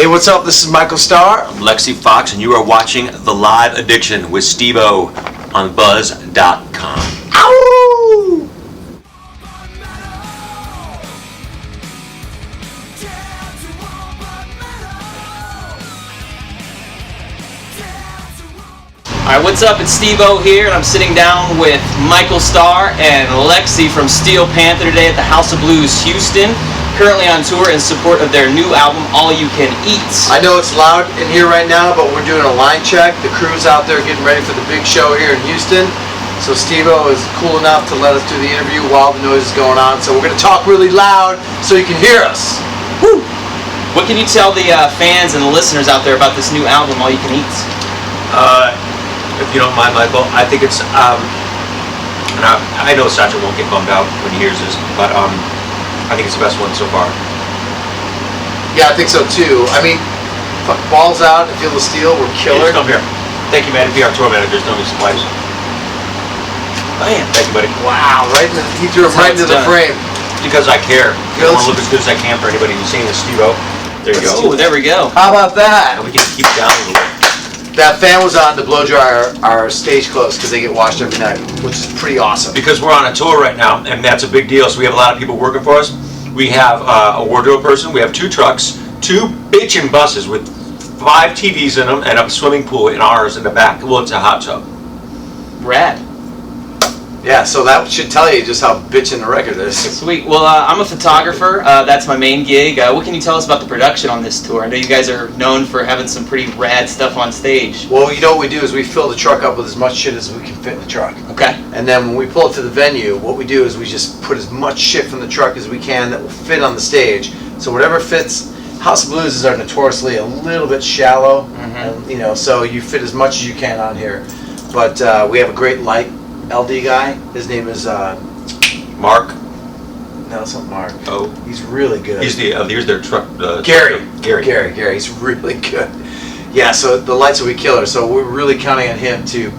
Hey, what's up? This is Michael Starr. I'm Lexxi Foxx, and you are watching The Live Addiction with Steve-O on Buzz.com. Ow! Alright, what's up? It's Steve-O here, and I'm sitting down with Michael Starr and Lexxi from Panther today at the House of Blues Houston, currently on tour in support of their new album, All You Can Eat. I know it's loud in here right now, but we're doing a line check. The crew's out there getting ready for the big show here in Houston. So Steve-O is cool enough to let us do the interview while the noise is going on. So we're going to talk really loud so you can hear us. Woo! What can you tell the fans and the listeners out there about this new album, All You Can Eat? If you don't mind, Michael, I think it's, and I know Sacha won't get bummed out when he hears this, but I think it's the best one so far. Yeah, I think so too. I mean, fuck, balls out, Feel the Steel, we're killer. Just come here. Thank you, man. Be our tour manager. Don't be surprised. Bam. Thank you, buddy. Wow, he threw him right into the frame. Because I care. I want to look as good as I can for anybody who's seeing this, Steve-O. There you go. Oh, there we go. How about that? And we can keep it down a little bit. That fan was on to blow dry our stage clothes because they get washed every night, which is pretty awesome. Because we're on a tour right now, and that's a big deal. So we have a lot of people working for us. We have a wardrobe person. We have 2 trucks, 2 bitchin' buses with 5 TVs in them, and a swimming pool in ours in the back. Well, it's a hot tub. Rad. Yeah, so that should tell you just how bitchin' the record is. Sweet. Well, I'm a photographer. That's my main gig. What can you tell us about the production on this tour? I know you guys are known for having some pretty rad stuff on stage. Well, you know what we do is we fill the truck up with as much shit as we can fit in the truck. Okay. And then when we pull it to the venue, what we do is we just put as much shit from the truck as we can that will fit on the stage. So whatever fits. House of Blues are notoriously a little bit shallow, and, so you fit as much as you can on here. But we have a great light LD guy. His name is Mark. No, it's not Mark. Oh. He's really good. He's their truck. Gary. Gary. He's really good. Yeah, so the lights will be killer. So we're really counting on him to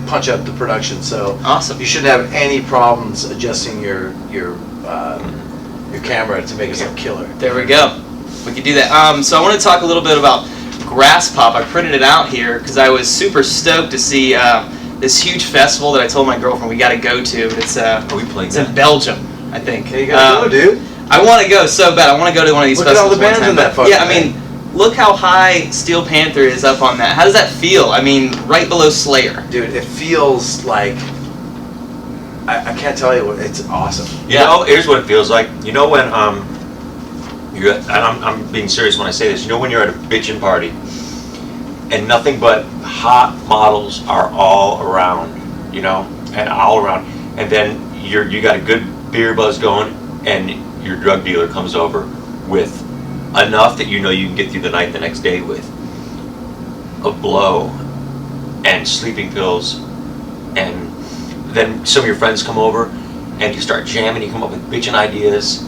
punch up the production. So awesome. You shouldn't have any problems adjusting your camera to make it look killer. There we go. We can do that. So I want to talk a little bit about Grass Pop. I printed it out here because I was super stoked to see this huge festival that I told my girlfriend we got to go to. It's in Belgium, I think. Hey, you gotta go, dude. I want to go so bad. I want to go to one of these festivals. Look at all the bands in that fucking Yeah, I mean, look how high Panther is up on that. How does that feel? I mean, right below Slayer. Dude, it feels like I can't tell you what. It's awesome. You know, here's what it feels like. You know when and I'm being serious when I say this. You know when you're at a bitchin' party and nothing but hot models are all around, and all around, and then you got a good beer buzz going, and your drug dealer comes over with enough that you can get through the night the next day with a blow and sleeping pills, and then some of your friends come over and you start jamming, you come up with bitchin' ideas,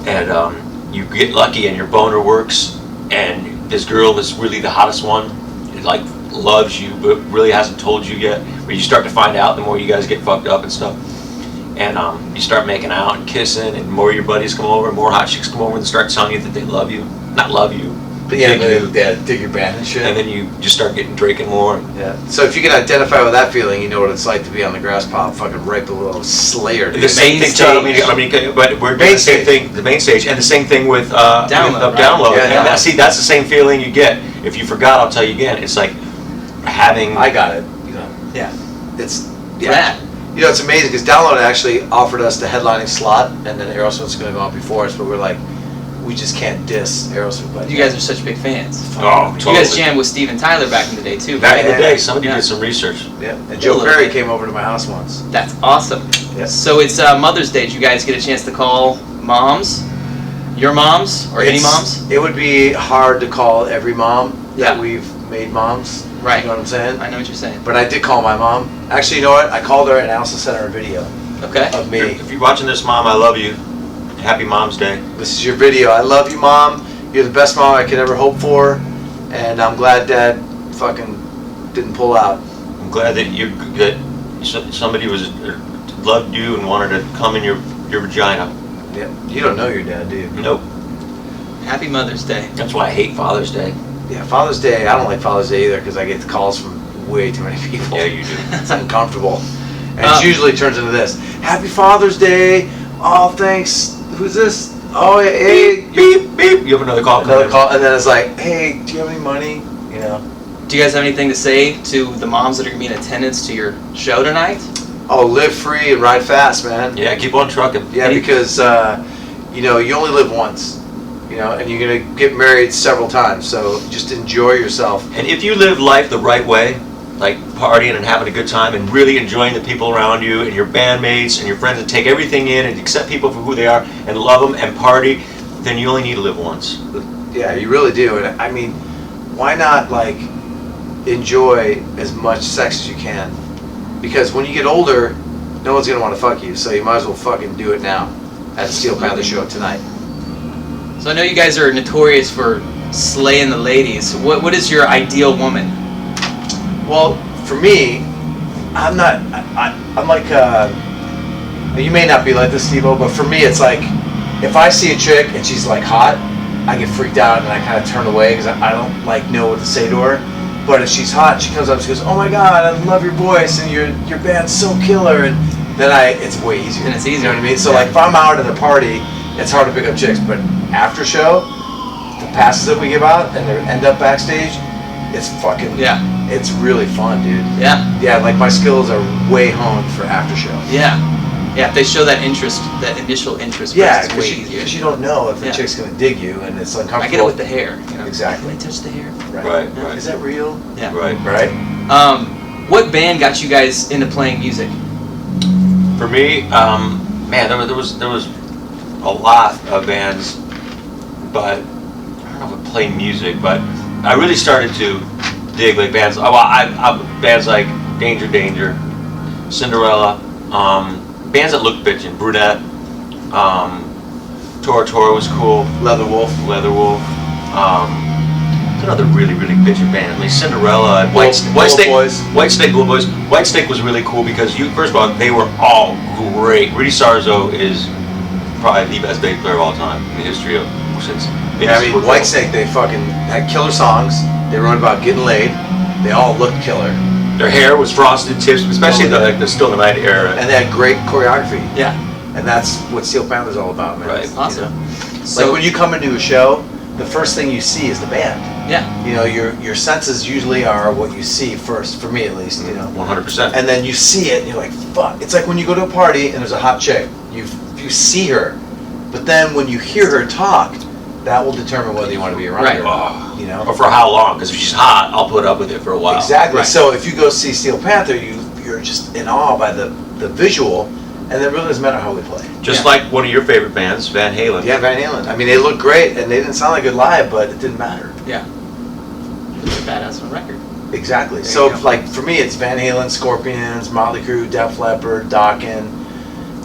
and you get lucky and your boner works, and this girl is really the hottest one, like loves you but really hasn't told you yet, but you start to find out the more you guys get fucked up and stuff, and you start making out and kissing, and more of your buddies come over, more hot chicks come over and start telling you that they love you, not love you, but dig your band and shit, and then you just start drinking more. Yeah. So if you can identify with that feeling, you know what it's like to be on the Grass Pop, fucking right below Slayer. The same thing. But we're doing the same thing. The main stage, and the same thing with Download. Download. Yeah, and see, that's the same feeling you get. If you forgot, I'll tell you again. It's like having. I got it. Yeah. It's rad. It's amazing because Download actually offered us the headlining slot, and then Aerosmith's going to go on before us, but we're like, we just can't diss Aerosmith. Like you guys are such big fans. Oh, totally. You guys jammed with Steven Tyler back in the day too. Back in the day, somebody did some research. Yeah, and Joe Perry came over to my house once. That's awesome. Yeah. So it's Mother's Day. Did you guys get a chance to call moms? Your moms? Or any moms? It would be hard to call every mom that Yeah. we've made moms. Right. You know what I'm saying? I know what you're saying. But I did call my mom. Actually, you know what? I called her and I also sent her a video Okay. of me. If you're watching this, Mom, I love you. Happy Mom's Day. This is your video. I love you, Mom. You're the best mom I could ever hope for. And I'm glad Dad fucking didn't pull out. I'm glad that somebody loved you and wanted to come in your vagina. Yeah. You don't know your dad, do you? Nope. Happy Mother's Day. That's why I hate Father's Day. Yeah, Father's Day, I don't like Father's Day either because I get calls from way too many people. Yeah, you do. It's uncomfortable. And it usually turns into this. Happy Father's Day. Oh, thanks. Who's this? Oh, hey. Beep, beep. You have another call. Another call. And then it's like, hey, do you have any money? You know. Do you guys have anything to say to the moms that are going to be in attendance to your show tonight? Oh, live free and ride fast, man. Yeah, keep on trucking. Yeah, because, you know, you only live once. You know, and you're going to get married several times. So just enjoy yourself. And if you live life the right way, like partying and having a good time and really enjoying the people around you and your bandmates and your friends and take everything in and accept people for who they are and love them and party, then you only need to live once. Yeah, you really do. And I mean, why not, like, enjoy as much sex as you can? Because when you get older, no one's going to want to fuck you. So you might as well fucking do it now at the Steel Panther show tonight. So I know you guys are notorious for slaying the ladies. What is your ideal woman? Well, for me, I'm not. I'm like. You may not be like this, Steve-O, but for me, it's like if I see a chick and she's like hot, I get freaked out and I kind of turn away because I don't like know what to say to her. But if she's hot, she comes up and she goes, "Oh my God, I love your voice and your band's so killer," and then it's way easier. And it's easier. You know what I mean? So like if I'm out at a party, it's hard to pick up chicks, but after show, the passes that we give out and they end up backstage, it's fucking It's really fun, dude. Yeah. Yeah, like my skills are way honed for after show. Yeah. Yeah, if they show that interest, that initial interest, Yeah, it's way easier. because you don't know if the chick's gonna dig you, and it's uncomfortable. I get it with the hair. You know? Exactly. Can I touch the hair? Right. Is that real? Yeah. Right. What band got you guys into playing music? For me, man, there was a lot of bands, but I don't know if I play music, but I really started to dig like bands. Bands like Danger, Cinderella, bands that looked bitchin', Brunette, Tora was cool, Leatherwolf. Another really bitchin' band. I mean, Cinderella and White Snake Boys. White Snake was really cool because first of all, they were all great. Rudy Sarzo is probably the best bass player of all time in the history of since. Yeah, I mean, White Snake, they fucking had killer songs. They wrote about getting laid. They all looked killer. Their hair was frosted tips, especially the Still the Night era. And they had great choreography. Yeah. And that's what Steel Panther's all about, man. Right. Awesome. You know? So, Like when you come into a show, the first thing you see is the band. Yeah. You know, your senses usually are what you see first, for me at least, you know. 100%. And then you see it and you're like, fuck. It's like when you go to a party and there's a hot chick. You see her, but then when you hear her talk, that will determine whether you want to be around her or not, you know. Or for how long, because if she's hot, I'll put up with it for a while. Exactly. Right. So if you go see Steel Panther, you're just in awe by the visual, and it really doesn't matter how we play. Just like one of your favorite bands, Van Halen. Yeah, Van Halen. I mean, they look great, and they didn't sound like good live, but it didn't matter. Yeah. It's a badass on record. Exactly. There So, you go. like, for me, it's Van Halen, Scorpions, Motley Crue, Def Leppard, Dokken,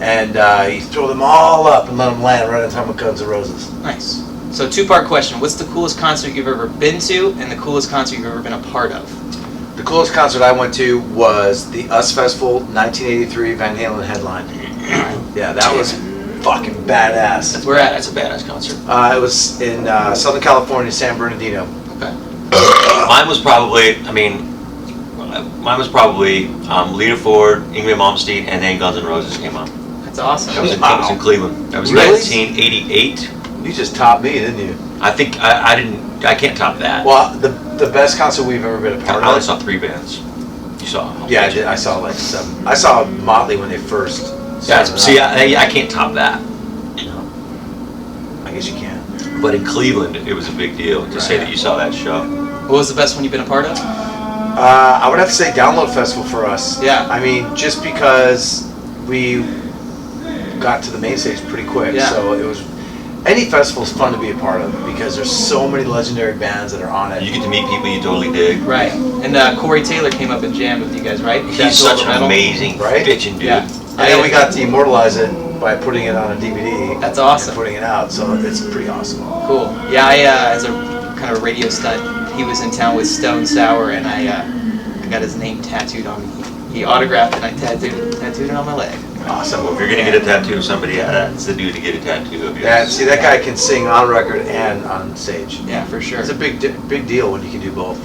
and you throw them all up and let them land right on top of Guns N' Roses. Nice. So, two-part question. What's the coolest concert you've ever been to, and the coolest concert you've ever been a part of? The coolest concert I went to was the US Festival 1983 Van Halen headline. Yeah, that was fucking badass. Where at? That's a badass concert. It was in Southern California, San Bernardino. Okay. Mine was probably Lita Ford, Yngwie Malmsteen, and then Guns N' Roses came on. That's awesome. That was in Cleveland. That was Really? 1988. You just topped me, didn't you? I think I can't top that. Well, the best concert we've ever been a I part only of. saw 3 bands. You saw? Yeah, I did. I saw like 7. I saw Motley when they first. See, I can't top that. I guess you can. But in Cleveland, it was a big deal to say that you saw that show. What was the best one you've been a part of? I would have to say Download Festival for us. Yeah. I mean, just because we got to the main stage pretty quick, Yeah. so it was. Any festival is fun to be a part of because there's so many legendary bands that are on it. You get to meet people you totally dig. Right. And Corey Taylor came up and jammed with you guys, right? He's such an amazing Right? bitchin' dude. Yeah. And then we got to immortalize it by putting it on a DVD. That's awesome. And putting it out, so it's pretty awesome. Cool. Yeah, as a kind of radio stud, he was in town with Stone Sour, and I got his name tattooed on me. He autographed it, and I tattooed it on my leg. Awesome. So if you're gonna get a tattoo of somebody, that's the dude to get a tattoo of yours. Yeah, see, that guy can sing on record and on stage. Yeah, for sure. It's a big deal when you can do both.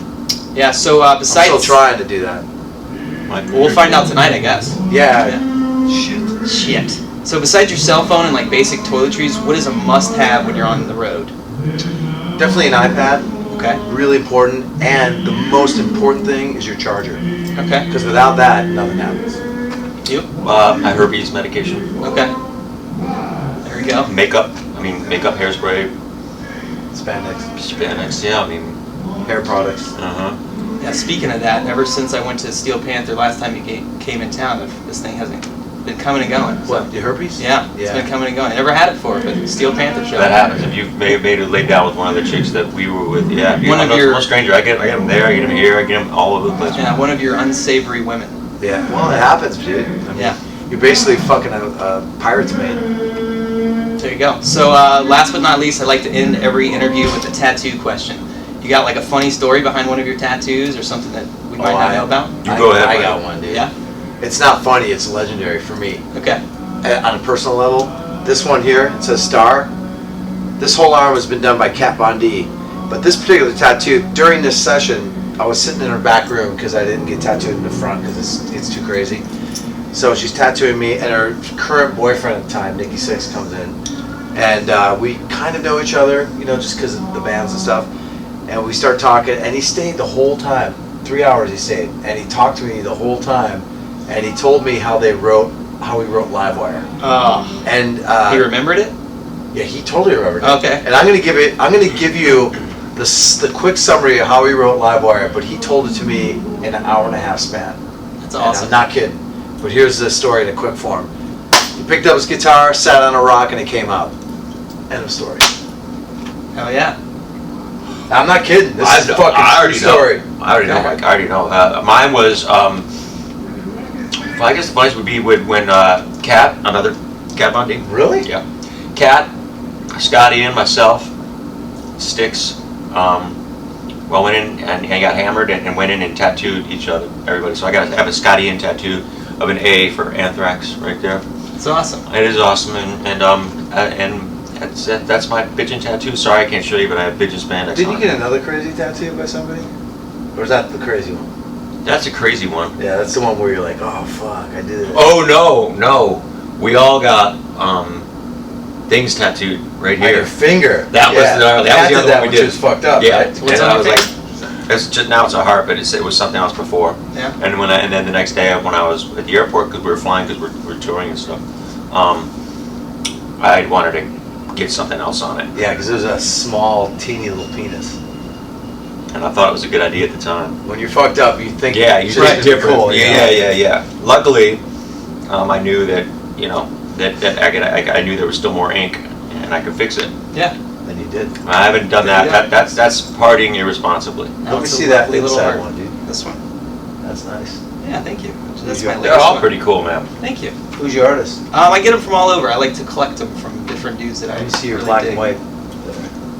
Yeah. So I'm besides, still trying to do that. we'll find out tonight, I guess. Yeah. Shit. So besides your cell phone and like basic toiletries, what is a must-have when you're on the road? Definitely an iPad. Okay. Really important. And the most important thing is your charger. Okay. Because without that, nothing happens. You? My herpes medication. Okay. There we go. Makeup, hairspray, Spandex. Spandex, yeah, I mean, Hair products. Yeah. Speaking of that, ever since I went to Steel Panther last time you came in town, this thing hasn't been coming and going. So. What, the herpes? Yeah, it's been coming and going. I never had it before, but Steel Panther show. that happens. If you may have made it laid down with one of the chicks that we were with, yeah. One of your- no stranger, I get them there, I get them here, I get them all over the place. Yeah, one of your unsavory women. Yeah. Well, it happens, dude. I mean, Yeah. You're basically fucking a pirate's mate. There you go. So last but not least, I like to end every interview with a tattoo question. You got like a funny story behind one of your tattoos or something that we might not know about? You go ahead, I buddy. got one, dude. Yeah? It's not funny, it's legendary for me. Okay. On a personal level, this one here, it says Starr. This whole arm has been done by Kat Von D. But this particular tattoo, during this session, I was sitting in her back room because I didn't get tattooed in the front because it's too crazy. So she's tattooing me, and her current boyfriend at the time, Nikki Sixx, comes in. And we kind of know each other, you know, just because of the bands and stuff. And we start talking, and he stayed the whole time. 3 hours he stayed. And he talked to me the whole time. And he told me how we wrote Livewire. Oh. And He remembered it? yeah, he totally remembered it. Okay. And I'm gonna give you the quick summary of how he wrote Livewire, but he told it to me in an hour and a half span. That's And awesome. I'm not kidding. But here's the story in a quick form. He picked up his guitar, sat on a rock, and it came out. End of story. Hell yeah. I'm not kidding. This is fucking I true already story. know. I already know, Mike. I already know. Mine was, well, I guess the funniest would be when Kat, another Kat Von D. Really? Yeah. Kat, Scotty, and myself, Sticks, well, went in and got hammered and went in and tattooed each other, everybody. So I got to have a Scotty in tattoo of an A for Anthrax right there. It's awesome. It is awesome, and that's my bitchin' tattoo. Sorry I can't show you, but I have bitchin' spandex. Did on you it. get another crazy tattoo by somebody? Or is that the crazy one? That's a crazy one. Yeah, that's the one where you're like, oh fuck, I did it. Oh no. We all got things tattooed right On your here. finger. That was the other Kat one that we which did. was fucked up, Yeah, right? What's and on I your was like, it's just now it's a heart, but it was something else before. Yeah. And then the next day when I was at the airport because we were flying because we're touring and stuff, I wanted to get something else on it, Yeah, because it was a small, teeny little penis. and I thought it was a good idea at the time. When you're fucked up, you think Yeah, you it's think different. cool, you know? Yeah. Luckily, I knew that that I knew there was still more ink, and I could fix it. Yeah. And you did. I haven't done that. Yeah. That's partying irresponsibly. Now Let me it's a see that lovely little inside heart. one, dude. This one. That's nice. Yeah, thank you. That's They're my They're latest all one. pretty cool, man. Thank you. Who's your artist? I get them from all over. I like to collect them from different dudes that I Let me see your really black dig. and white.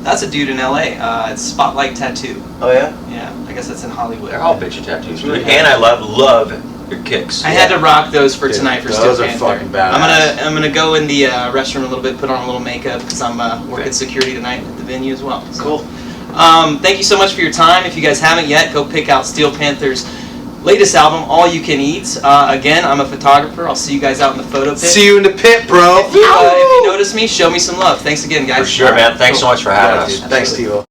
That's a dude in LA. It's Spotlight Tattoo. Oh yeah? Yeah, I guess that's in Hollywood. They're all bitchin' tattoos, It's really and I love your kicks. I had to rock those for Dude, tonight for those Steel are Panther. fucking badass. I'm gonna go in the restroom a little bit, put on a little makeup because I'm working Okay. security tonight at the venue as well. So, Cool. Thank you so much for your time. If you guys haven't yet, go pick out Steel Panther's latest album, All You Can Eat. Again, I'm a photographer. I'll see you guys out in the photo pit. See you in the pit, bro. If you notice me, show me some love. Thanks again, guys. For sure, man. Thanks so much for having us. Thanks, Steve.